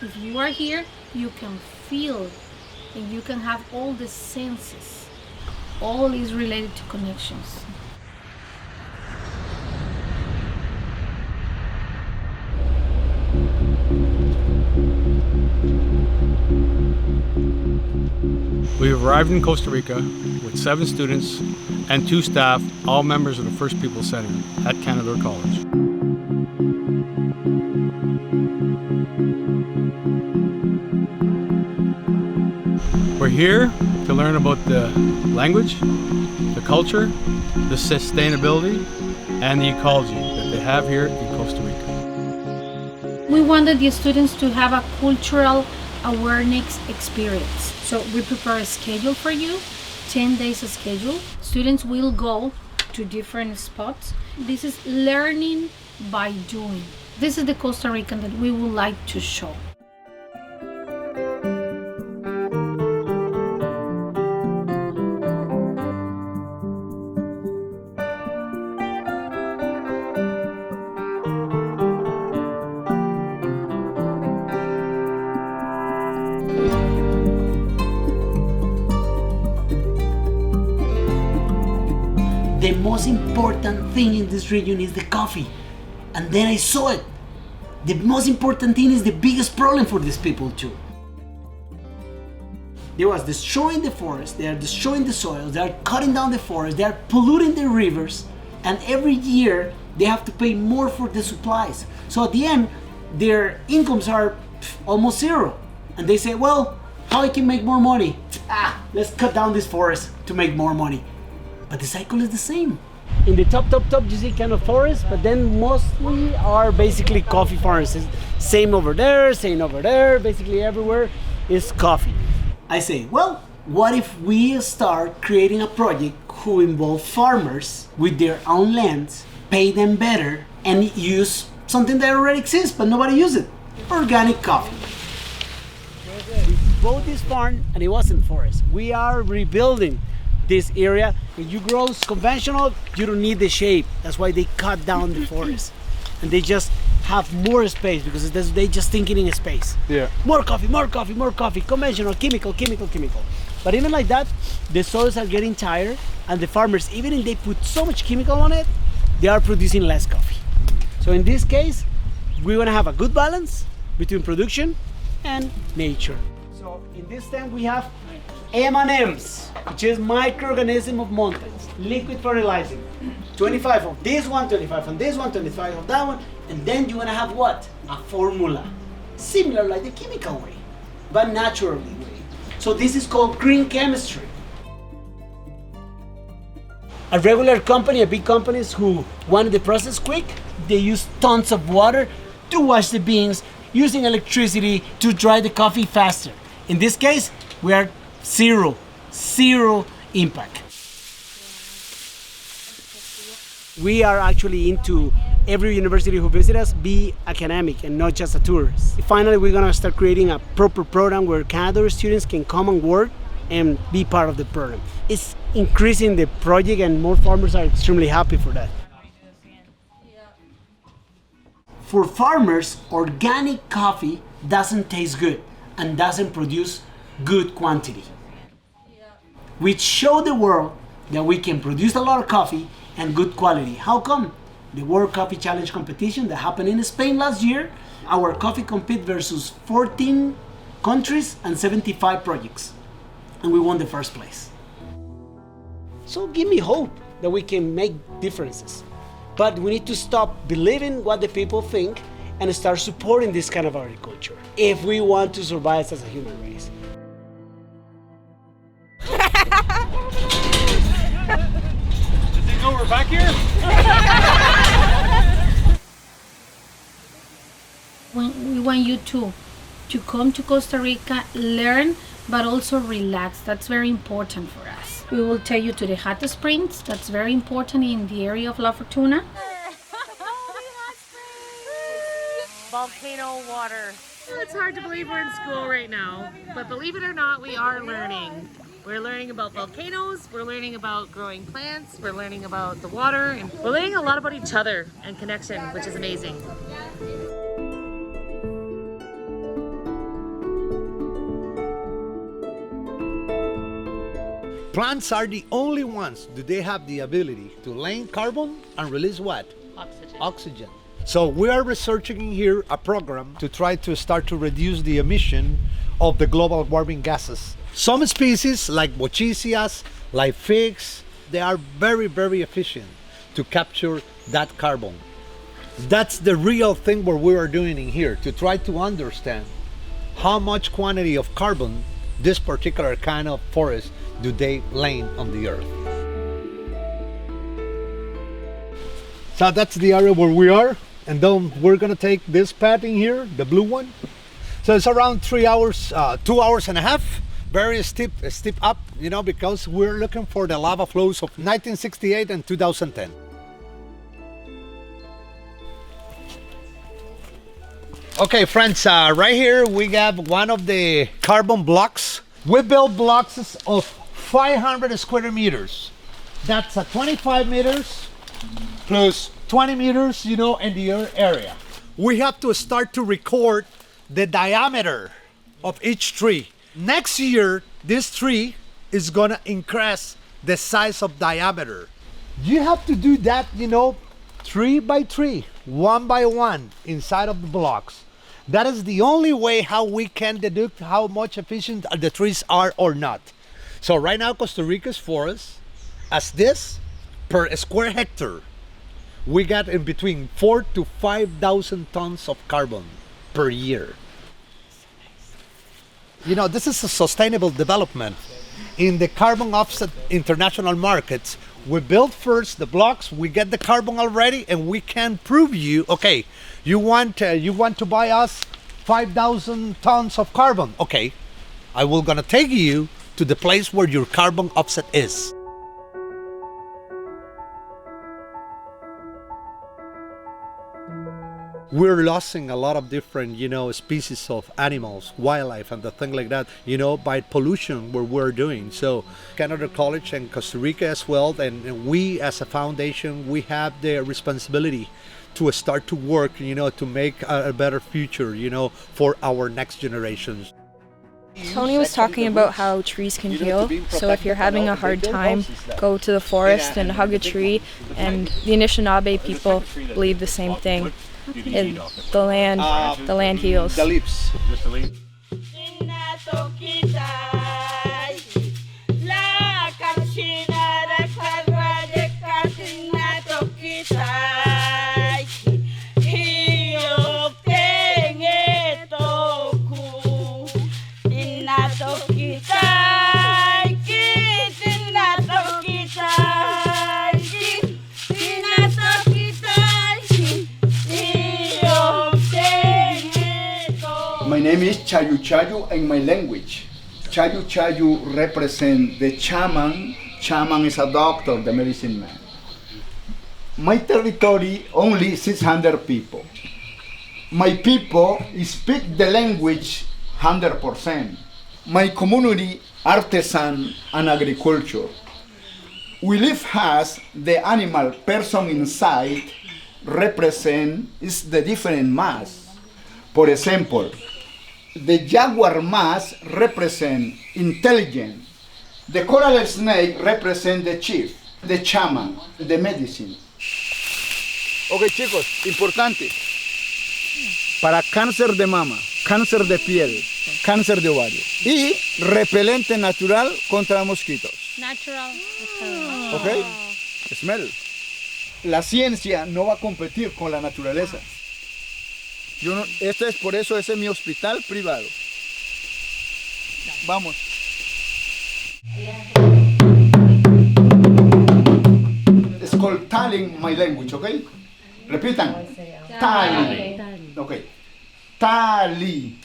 If you are here, you can feel and you can have all the senses. All is related to connections. We arrived in Costa Rica with 7 students and 2 staff, all members of the First People Center at Canadore College. We're here to learn about the language, the culture, the sustainability, and the ecology that they have here in Costa Rica. We wanted the students to have a cultural awareness experience. So we prepare a schedule for you, 10 days of schedule. Students will go to different spots. This is learning by doing. This is the Costa Rican that we would like to show. The most important thing in this region is the coffee. And then I saw it. The most important thing is the biggest problem for these people too. They was destroying the forest, they are destroying the soils, they are cutting down the forest, they are polluting the rivers, and every year they have to pay more for the supplies. So at the end, their incomes are almost zero. And they say, well, how I can make more money? Let's cut down this forest to make more money. But the cycle is the same. In the top, you see kind of forest, but then mostly are basically coffee farms. Same over there, basically everywhere is coffee. I say, well, what if we start creating a project who involve farmers with their own lands, pay them better, and use something that already exists, but nobody uses it, organic coffee. We bought this farm and it wasn't forest. We are rebuilding this area. When you grow conventional, you don't need the shape. That's why they cut down the forest. And they just have more space because they just thinking in space. Yeah. More coffee, conventional, chemical. But even like that, the soils are getting tired, and the farmers, even if they put so much chemical on it, they are producing less coffee. So in this case, we want to have a good balance between production and nature. So in this stand we have M&Ms, which is microorganism of mountains, liquid fertilizing. 25 of this one, 25 on this one, 25 of that one, and then you want to have what? A formula, similar like the chemical way, but naturally way. So this is called green chemistry. A regular company, a big companies who wanted the process quick, they use tons of water to wash the beans, using electricity to dry the coffee faster. In this case, we are zero impact. We are actually into every university who visits us be academic and not just a tourist. Finally, we're gonna start creating a proper program where Canadore students can come and work and be part of the program. It's increasing the project and more farmers are extremely happy for that. For farmers, organic coffee doesn't taste good and doesn't produce good quantity. We show the world that we can produce a lot of coffee and good quality. How come? The World Coffee Challenge competition that happened in Spain last year, our coffee compete versus 14 countries and 75 projects. And we won the first place. So give me hope that we can make differences. But we need to stop believing what the people think and start supporting this kind of agriculture if we want to survive as a human race. Does he know we're back here? We want you to come to Costa Rica, learn, but also relax. That's very important for us. We will take you to the hot springs. That's very important in the area of La Fortuna. Volcano water. It's hard to believe we're in school right now, but believe it or not, we are learning. We're learning about volcanoes, we're learning about growing plants, we're learning about the water, and we're learning a lot about each other and connection, which is amazing. Plants are the only ones do they have the ability to lay carbon and release what? Oxygen. So we are researching here a program to try to start to reduce the emission of the global warming gases. Some species like bochicias, like figs, they are very, very efficient to capture that carbon. That's the real thing what we are doing in here, to try to understand how much quantity of carbon this particular kind of forest do they lay on the earth. So that's the area where we are, and then we're gonna take this path in here, the blue one. So it's around 3 hours, 2 hours and a half, very steep up, you know, because we're looking for the lava flows of 1968 and 2010. Okay, friends, right here we have one of the carbon blocks. We built blocks of 500 square meters. That's 25 meters plus 20 meters, you know, in the area. We have to start to record the diameter of each tree. Next year, this tree is gonna increase the size of diameter. You have to do that, you know, tree by tree, one by one, inside of the blocks. That is the only way how we can deduct how much efficient the trees are or not. So right now, Costa Rica's forest, as this, per square hectare, we got in between 4,000 to 5,000 tons of carbon per year. You know, this is a sustainable development. In the carbon offset international markets, we build first the blocks, we get the carbon already, and we can prove you, okay, you want to buy us 5,000 tons of carbon. Okay, I will gonna take you to the place where your carbon offset is. We're losing a lot of different, you know, species of animals, wildlife, and the thing like that, you know, by pollution what we're doing. So Canadore College and Costa Rica as well, and we as a foundation, we have the responsibility to start to work, you know, to make a better future, you know, for our next generations. Tony was talking about how trees can heal, so if you're having a hard time, go to the forest and hug a tree, and the Anishinaabe people believe the same thing. The land heals. The leaves. Just the leaves. My name is Chayu Chayu in my language. Chayu Chayu represents the shaman. Shaman is a doctor, the medicine man. My territory only 600 people. My people speak the language 100%. My community artisan and agriculture. We live as the animal person inside represent is the different mass. For example, the jaguar mass represent intelligence. The coral snake represent the chief, the shaman, the medicine. Ok chicos, importante. Para cáncer de mama, cáncer de piel, cáncer de ovario y repelente natural contra mosquitos. Natural. Ok, smell. La ciencia no va a competir con la naturaleza. Yo no, esto es por eso, ese es mi hospital privado. Vamos. It's called Tali, my language, okay? Repitan. Tali. Okay. Tali.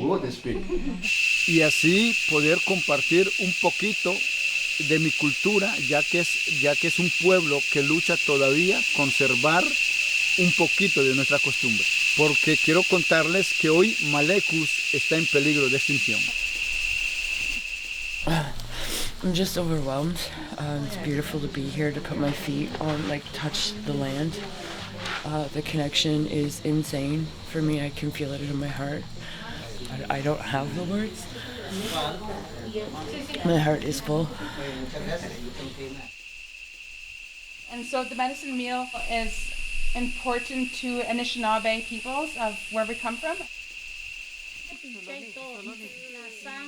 Good speak. Y así poder compartir un poquito de mi cultura, ya que es un pueblo que lucha todavía conservar un poquito de nuestra costumbre, porque quiero contarles que hoy Malekus está en peligro de extinción. I'm just overwhelmed. It's beautiful to be here, to put my feet on, like, touch the land. The connection is insane for me. I can feel it in my heart. I don't have the words. My heart is full. And so the medicine meal is important to Anishinaabe peoples of where we come from.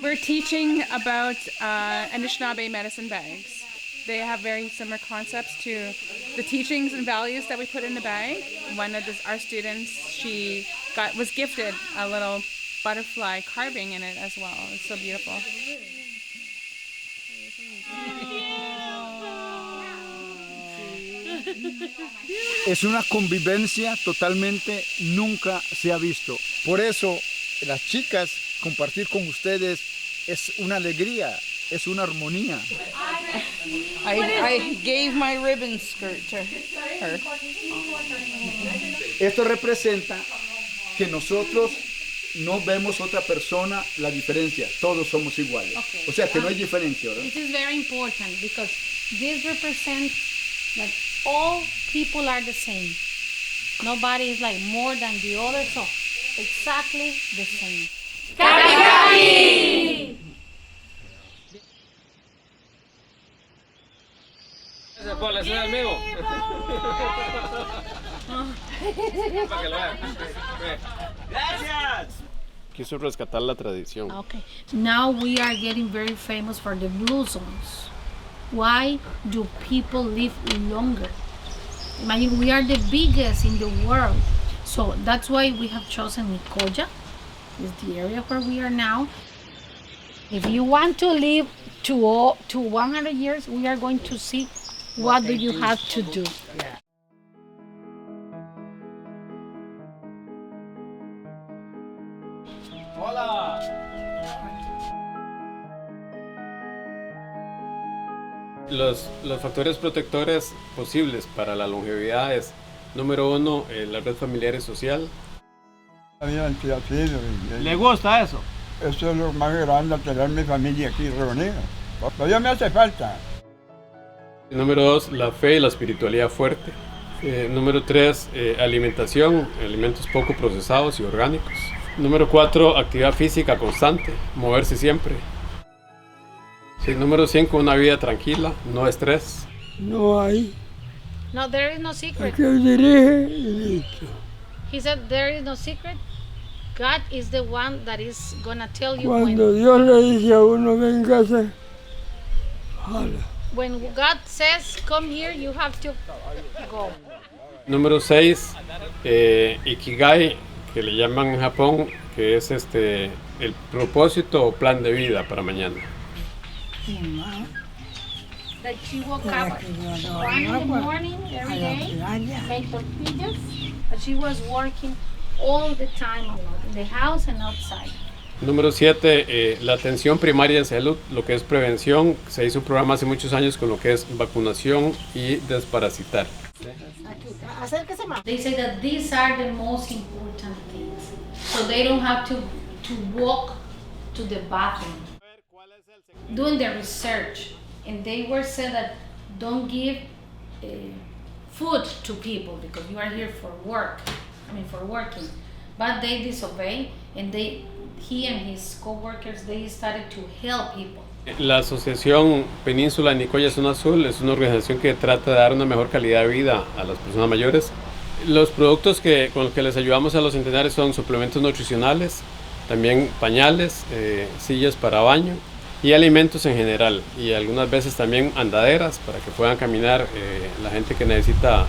We're teaching about Anishinaabe medicine bags. They have very similar concepts to the teachings and values that we put in the bag. One of our students, was gifted a little butterfly carving in it as well. It's so beautiful. Es una convivencia totalmente nunca se ha visto. Por eso, las chicas, compartir con ustedes es una alegría, es una armonía. I gave my ribbon skirt to her. Esto representa que nosotros no vemos otra persona la diferencia, todos somos iguales. Okay. O sea que no hay diferencia, ¿verdad? This is very important because this represents that all people are the same. Nobody is like more than the other, so exactly the same. ¡Capi, capi! Ese es el mío. Para que lo vean. Gracias. Quiso rescatar la tradición. Okay. Now we are getting very famous for the blue zones. Why do people live longer? Imagine we are the biggest in the world. So that's why we have chosen Nicoya, is the area where we are now. If you want to live to 100 years, we are going to see what do you have to do. Hola. Los factores protectores posibles para la longevidad es, número 1, la red familiar y social. ¿Le gusta eso? Eso es lo más grande, tener mi familia aquí reunida. Todavía me hace falta. Número 2, la fe y la espiritualidad fuerte. Número 3, alimentación, alimentos poco procesados y orgánicos. Número 4, actividad física constante, moverse siempre. Sí, número 5, una vida tranquila, no estrés. No hay. No, there is no secret. ¿Qué dirige? Y listo. He said there is no secret. God is the one that is gonna tell you Cuando Dios le dice a uno véngase, jala. when God says come here, you have to go. Número 6, Ikigai, que le llaman en Japón, que es el propósito o plan de vida para mañana. That she woke up 1 in the morning every day, make tortillas, but she was working all the time in the house and outside. Número 7, la atención primaria en salud, lo que es prevención. Se hizo un programa hace muchos años con lo que es vacunación y desparasitar. They say that these are the most important things, so they don't have to walk to the bathroom. Doing the research, and they were said that don't give food to people because you are here for working. But they disobey, and he and his co-workers, they started to help people. La asociación Península Nicoya Zona Azul es una organización que trata de dar una mejor calidad de vida a las personas mayores. Los productos con los que les ayudamos a los centenarios son suplementos nutricionales, también pañales, sillas para baño y alimentos en general, y algunas veces también andaderas para que puedan caminar la gente que necesita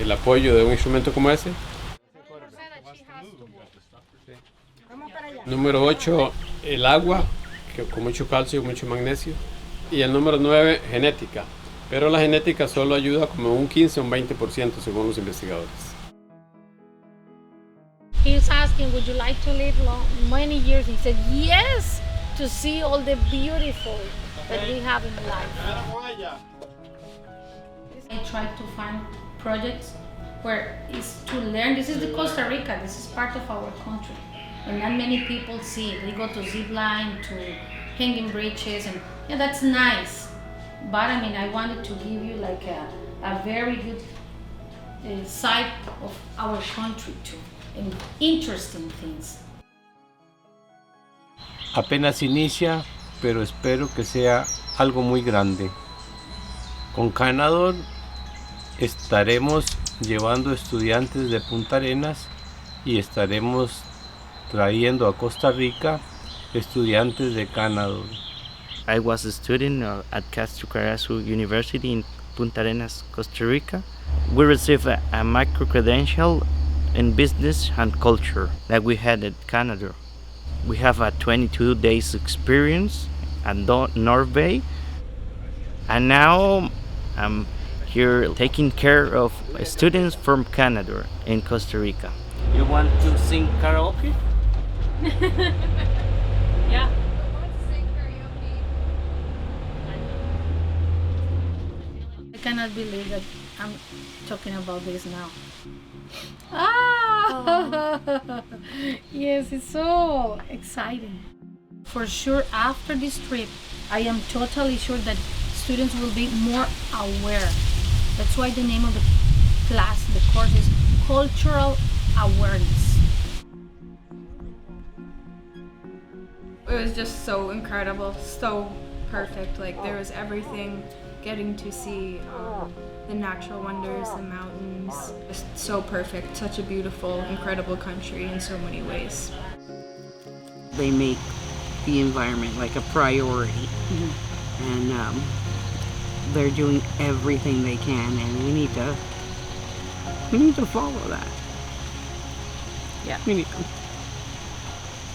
el apoyo de un instrumento como ese. Número 8, el agua, con mucho calcio y mucho magnesio. Y el número 9, genética. Pero la genética solo ayuda como un 15 o un 20% según los investigadores. He's asking, would you like to live many years? He said, yes, to see all the beautiful that we have in life. I try to find projects where it's to learn. This is the Costa Rica, this is part of our country. And not many people see it. They go to zip line, to hanging bridges, and yeah, that's nice. But I mean, I wanted to give you like a very good side of our country too, and interesting things. Apenas inicia, pero espero que sea algo muy grande. Con Canadore estaremos llevando estudiantes de Punta Arenas y estaremos trayendo a Costa Rica estudiantes de Canadore. I was a student at Castro Carazo University in Punta Arenas, Costa Rica. We received a micro-credential in business and culture that we had at Canadore. We have a 22 days experience at Norway, and now I'm here taking care of students from Canadore in Costa Rica. You want to sing karaoke? Yeah. I cannot believe that I'm talking about this now. Yes, it's so exciting. For sure, after this trip, I am totally sure that students will be more aware. That's why the name of the class, the course, is Cultural Awareness. It was just so incredible, so perfect. Like there was everything, getting to see the natural wonders, the mountains. Just so perfect, such a beautiful, incredible country in so many ways. They make the environment like a priority, and they're doing everything they can, and we need to follow that. Yeah. We need to.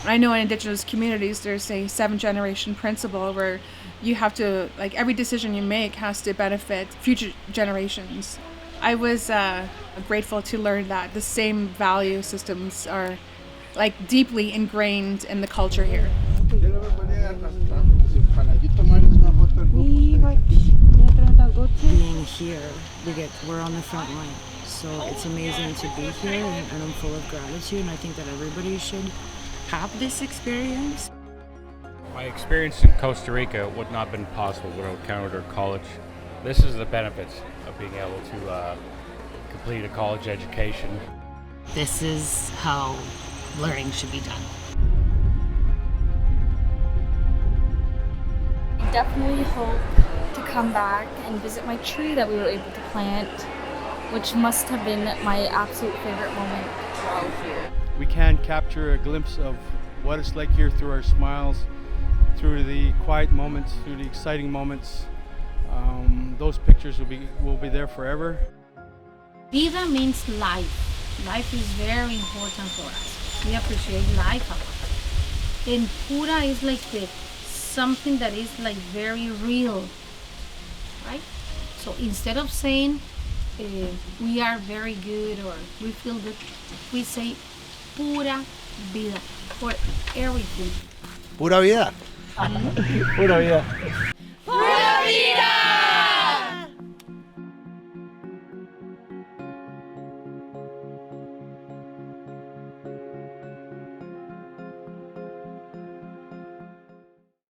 I know in Indigenous communities there's a 7-generation principle where you have to, like, every decision you make has to benefit future generations. I was grateful to learn that the same value systems are like deeply ingrained in the culture here. Being here, we're on the front line, so it's amazing to be here, and I'm full of gratitude, and I think that everybody should have this experience. My experience in Costa Rica would not have been possible without Canadore College. This is the benefits of being able to complete a college education. This is how learning should be done. I definitely hope to come back and visit my tree that we were able to plant, which must have been my absolute favorite moment while here. We can capture a glimpse of what it's like here through our smiles, through the quiet moments, through the exciting moments. Those pictures will be there forever. Vida means life. Life is very important for us. We appreciate life a lot. And pura is like something that is like very real, right? So instead of saying we are very good or we feel good, we say pura vida for everything. Pura vida. Pura vida. ¡Pura vida!